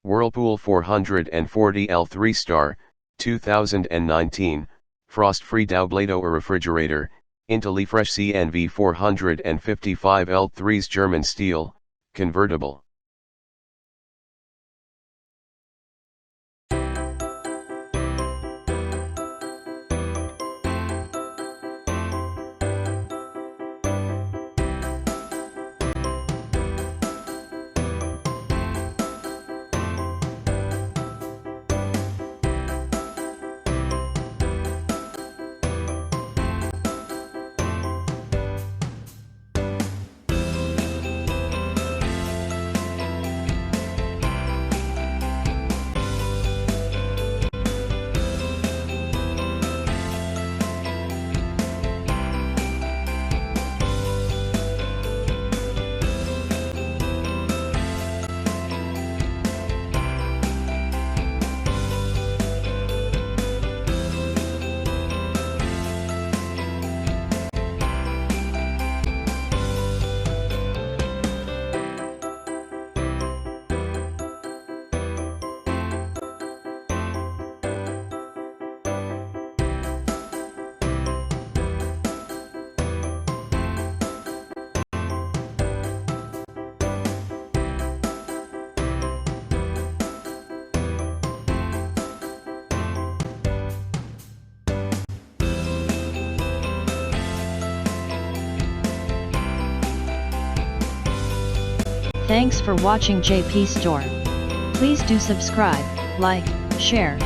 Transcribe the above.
Whirlpool 440L 3-star, 2019, FrostFree DoubleDoor refrigerator, INTELLIFRESH CNV 455L 3's German steel, convertible. Thanks for watching JP Store. Please do subscribe, like, share,